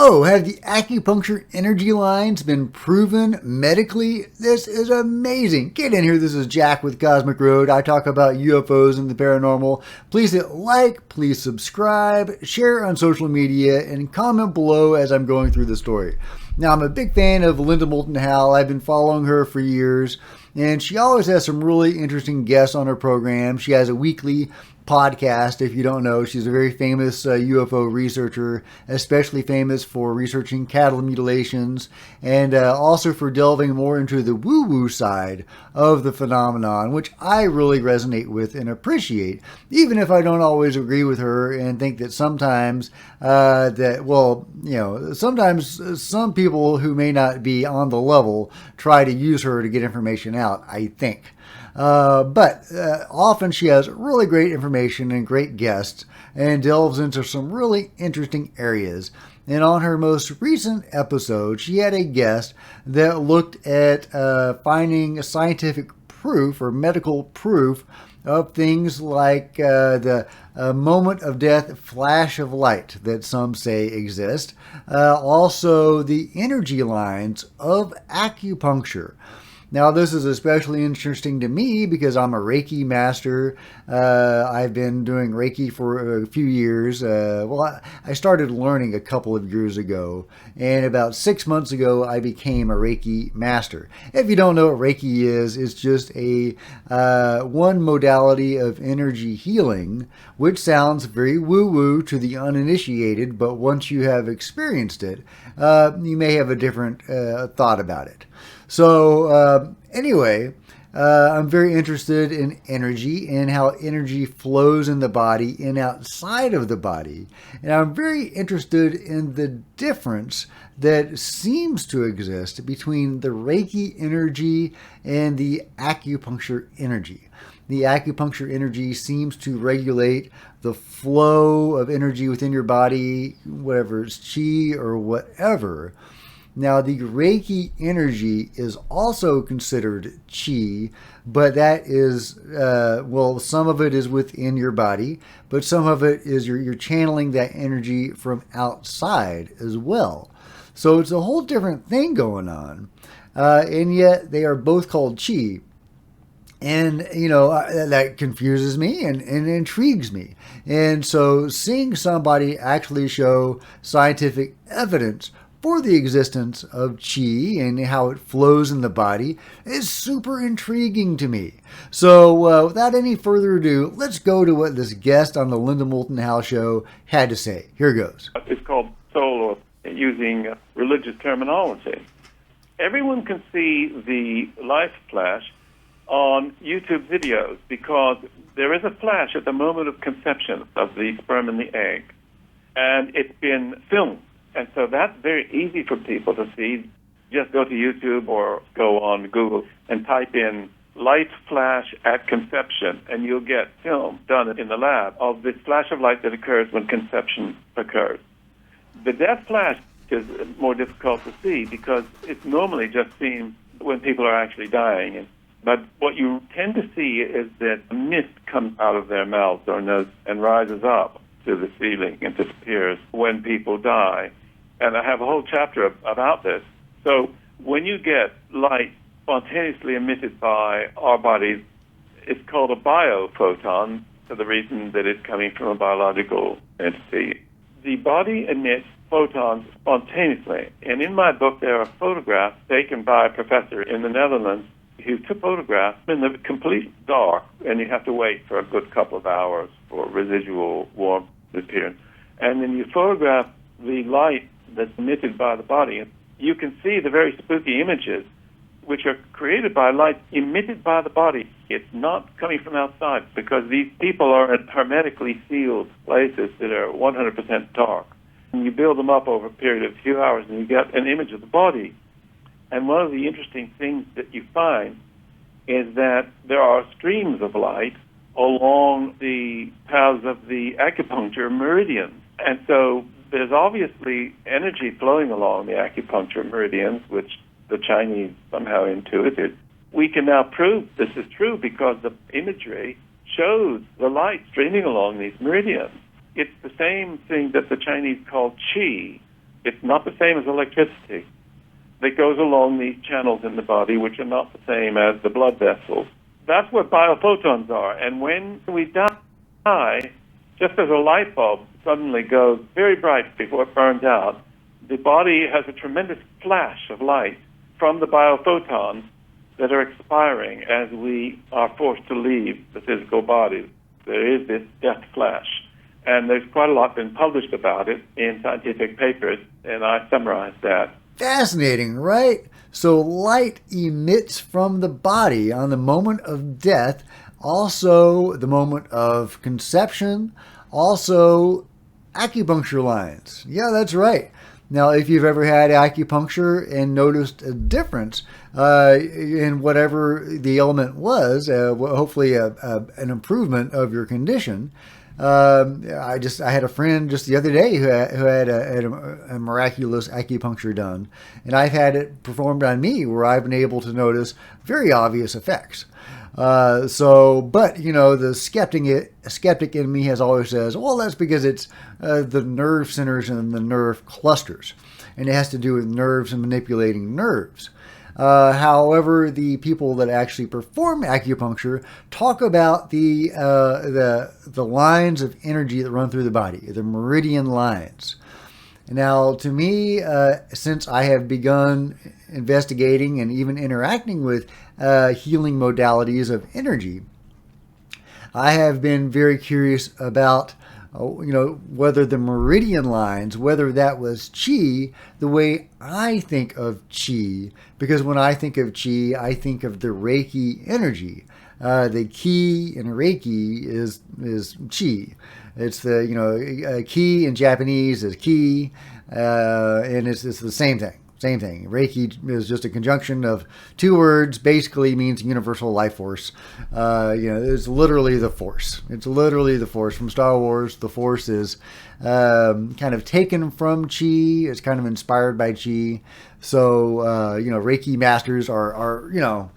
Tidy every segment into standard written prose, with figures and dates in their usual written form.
Whoa, have the acupuncture energy lines been proven medically? This is amazing. Get in here. This is Jack with Cosmic Road. I talk about UFOs and the paranormal. Please hit like, please subscribe, share on social media, and comment below as I'm going through the story. Now, I'm a big fan of Linda Moulton Howe. I've been following her for years, and she always has some really interesting guests on her program. She has a weekly podcast. If you don't know, she's a very famous UFO researcher, especially famous for researching cattle mutilations and also for delving more into the woo-woo side of the phenomenon, which I really resonate with and appreciate, even if I don't always agree with her and think that sometimes sometimes some people who may not be on the level try to use her to get information out, I think. But often she has really great information and great guests and delves into some really interesting areas. And on her most recent episode, she had a guest that looked at finding scientific proof or medical proof of things like the moment of death flash of light that some say exist. Also, the energy lines of acupuncture. Now, this is especially interesting to me because I'm a Reiki master. I've been doing Reiki for a few years. I started learning a couple of years ago, and about 6 months ago, I became a Reiki master. If you don't know what Reiki is, it's just a one modality of energy healing, which sounds very woo-woo to the uninitiated, but once you have experienced it, you may have a different thought about it. So anyway, I'm very interested in energy and how energy flows in the body and outside of the body. And I'm very interested in the difference that seems to exist between the Reiki energy and the acupuncture energy. The acupuncture energy seems to regulate the flow of energy within your body, whatever it's chi or whatever. Now, the Reiki energy is also considered chi, but that is, some of it is within your body, but some of it is you're channeling that energy from outside as well. So it's a whole different thing going on, and yet they are both called chi. And, that confuses me and intrigues me. And so seeing somebody actually show scientific evidence for the existence of chi and how it flows in the body is super intriguing to me. So without any further ado, let's go to what this guest on the Linda Moulton Howe show had to say. Here goes. It's called soul, using religious terminology. Everyone can see the light flash on YouTube videos because there is a flash at the moment of conception of the sperm and the egg, and it's been filmed. And so that's very easy for people to see. Just go to YouTube or go on Google and type in light flash at conception, and you'll get film done in the lab of this flash of light that occurs when conception occurs. The death flash is more difficult to see because it's normally just seen when people are actually dying. But what you tend to see is that mist comes out of their mouths or nose and rises up to the ceiling and disappears when people die. And I have a whole chapter about this. So when you get light spontaneously emitted by our bodies, it's called a biophoton for the reason that it's coming from a biological entity. The body emits photons spontaneously. And in my book, there are photographs taken by a professor in the Netherlands who took photographs in the complete dark, and you have to wait for a good couple of hours for residual warmth to appear. And then you photograph the light that's emitted by the body. You can see the very spooky images, which are created by light emitted by the body. It's not coming from outside because these people are in hermetically sealed places that are 100% dark. And you build them up over a period of a few hours, and you get an image of the body. And one of the interesting things that you find is that there are streams of light along the paths of the acupuncture meridians. And so there's obviously energy flowing along the acupuncture meridians, which the Chinese somehow intuited. We can now prove this is true because the imagery shows the light streaming along these meridians. It's the same thing that the Chinese call qi, It's not the same as electricity that goes along these channels in the body, which are not the same as the blood vessels. That's what biophotons are. And when we die, just as a light bulb suddenly goes very bright before it burns out, the body has a tremendous flash of light from the biophotons that are expiring as we are forced to leave the physical body. There is this death flash. And there's quite a lot been published about it in scientific papers, and I summarized that. Fascinating, right? So light emits from the body on the moment of death, also the moment of conception, also acupuncture lines. Yeah, that's right. Now, if you've ever had acupuncture and noticed a difference in whatever the ailment was, hopefully an improvement of your condition, I had a friend just the other day who had a miraculous acupuncture done, and I've had it performed on me where I've been able to notice very obvious effects. But the skeptic in me has always says, well, that's because it's the nerve centers and the nerve clusters, and it has to do with nerves and manipulating nerves. However, the people that actually perform acupuncture talk about the lines of energy that run through the body, the meridian lines. Now, to me, since I have begun investigating and even interacting with healing modalities of energy, I have been very curious about whether the meridian lines, whether that was chi, the way I think of chi, because when I think of chi, I think of the Reiki energy. The ki in Reiki is chi. It's the ki in Japanese is ki, and it's the same thing. Same thing. Reiki is just a conjunction of two words, basically means universal life force. It's literally the force. It's literally the force from Star Wars. The force is kind of taken from chi. It's kind of inspired by chi. So, Reiki masters are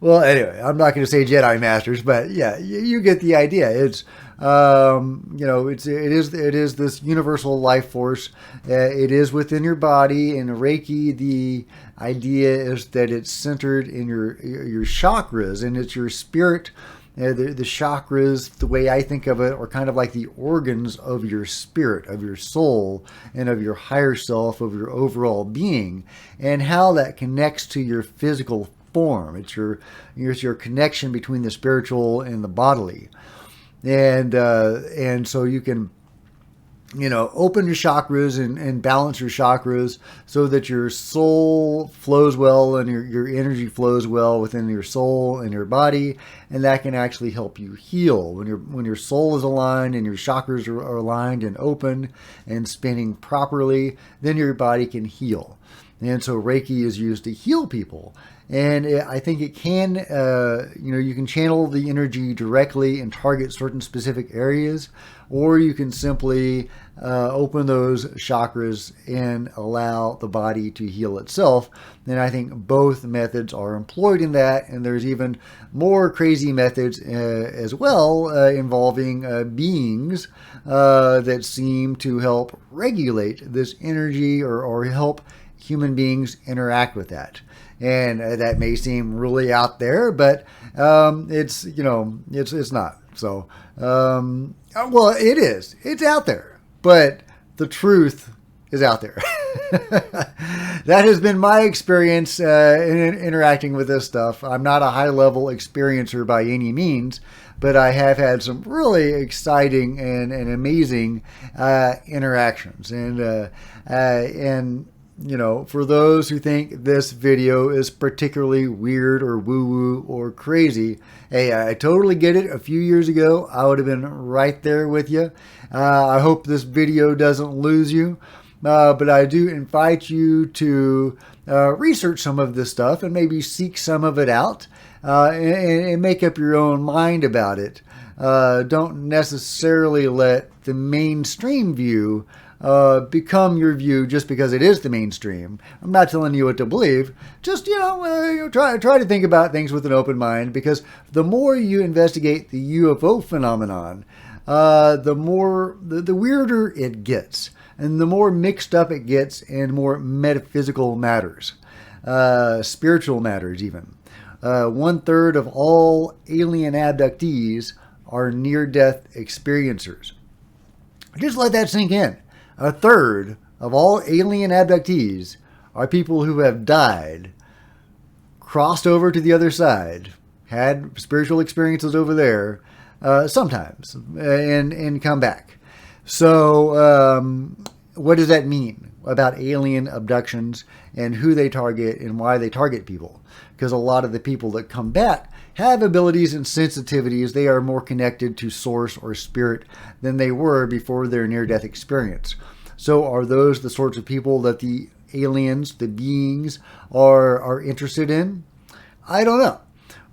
well, anyway, I'm not going to say Jedi masters, but yeah, you get the idea. It's it is this universal life force. It is within your body. In Reiki, the idea is that it's centered in your chakras, and it's your spirit. The chakras, the way I think of it, are kind of like the organs of your spirit, of your soul, and of your higher self, of your overall being, and how that connects to your physical form. It's your connection between the spiritual and the bodily. And so you can, open your chakras and balance your chakras so that your soul flows well and your energy flows well within your soul and your body. And that can actually help you heal. When your soul is aligned and your chakras are aligned and open and spinning properly, then your body can heal. And so Reiki is used to heal people. And I think it can, you can channel the energy directly and target certain specific areas, or you can simply open those chakras and allow the body to heal itself. And I think both methods are employed in that. And there's even more crazy methods as well involving beings that seem to help regulate this energy or help human beings interact with that. And that may seem really out there, but it's not. So, well, it is. It's out there, but the truth is out there. That has been my experience in interacting with this stuff. I'm not a high-level experiencer by any means, but I have had some really exciting and amazing interactions. And for those who think this video is particularly weird or woo-woo or crazy, hey, I totally get it. A few years ago, I would have been right there with you. I hope this video doesn't lose you, but I do invite you to research some of this stuff and maybe seek some of it out and make up your own mind about it. Don't necessarily let the mainstream view become your view just because it is the mainstream. I'm not telling you what to believe. Just, try to think about things with an open mind, because the more you investigate the UFO phenomenon, the weirder it gets. and the more mixed up it gets in more metaphysical matters, spiritual matters even. 1/3 of all alien abductees are near-death experiencers. Just let that sink in. 1/3 of all alien abductees are people who have died, crossed over to the other side, had spiritual experiences over there, sometimes, and come back. So what does that mean about alien abductions and who they target and why they target people? Because a lot of the people that come back have abilities and sensitivities. They are more connected to source or spirit than they were before their near-death experience. So are those the sorts of people that the aliens, the beings, are interested in? I don't know.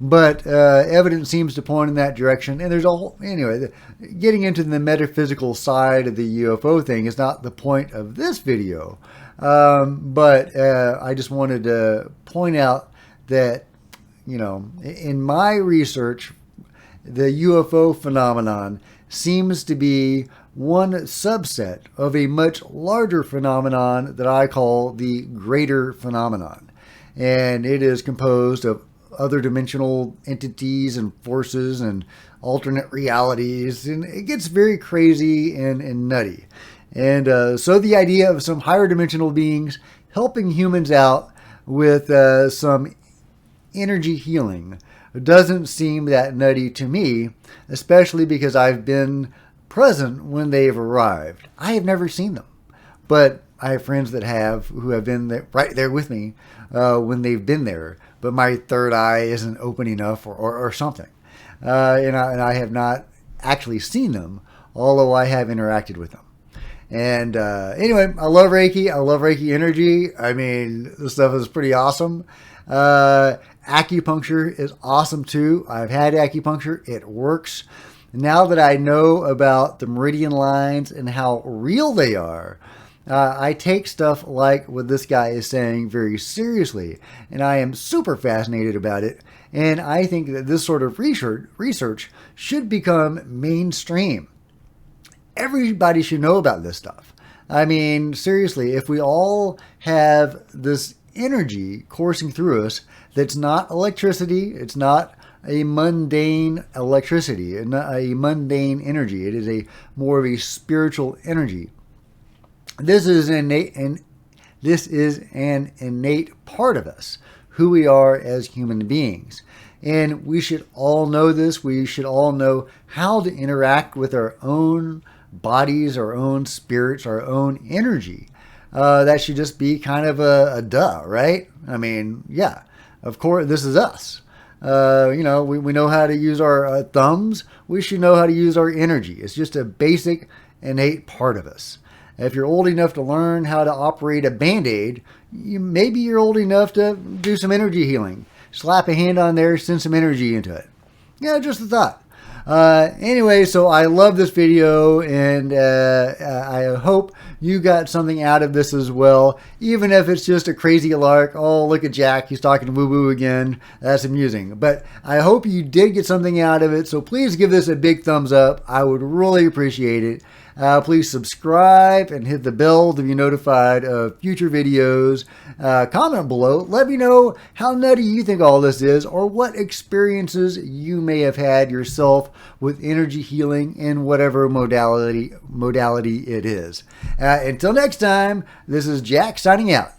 But evidence seems to point in that direction. And there's a whole, anyway, getting into the metaphysical side of the UFO thing is not the point of this video. But I just wanted to point out that, you know, in my research, the UFO phenomenon seems to be one subset of a much larger phenomenon that I call the greater phenomenon. And it is composed of other dimensional entities and forces and alternate realities. And it gets very crazy and nutty. And so the idea of some higher dimensional beings helping humans out with some energy healing doesn't seem that nutty to me, especially because I've been present when they've arrived. I have never seen them, but I have friends that have, who have been there, right there with me when they've been there, but my third eye isn't open enough or something. And I have not actually seen them, although I have interacted with them. And anyway, I love Reiki. I love Reiki energy. I mean, this stuff is pretty awesome. Acupuncture is awesome too. I've had acupuncture. It works. Now that I know about the meridian lines and how real they are, I take stuff like what this guy is saying very seriously, and I am super fascinated about it. And I think that this sort of research should become mainstream. Everybody should know about this stuff. I mean, seriously, if we all have this energy coursing through us that's not electricity, it's not a mundane electricity, a mundane energy. It is a more of a spiritual energy. This is an innate part of us, who we are as human beings. And we should all know this. We should all know how to interact with our own bodies, our own spirits, our own energy. That should just be kind of a duh, right? I mean, yeah, of course, this is us. You know, we know how to use our thumbs. We should know how to use our energy. It's just a basic, innate part of us. If you're old enough to learn how to operate a Band-Aid, maybe you're old enough to do some energy healing. Slap a hand on there, send some energy into it. Yeah, just a thought. Anyway, so I love this video, and I hope you got something out of this as well, even if it's just a crazy lark. Oh, look at Jack, he's talking woo-woo again. That's amusing. But I hope you did get something out of it, so please give this a big thumbs up. I would really appreciate it. Please subscribe and hit the bell to be notified of future videos. Comment below. Let me know how nutty you think all this is, or what experiences you may have had yourself with energy healing in whatever modality it is. Until next time, this is Jack signing out.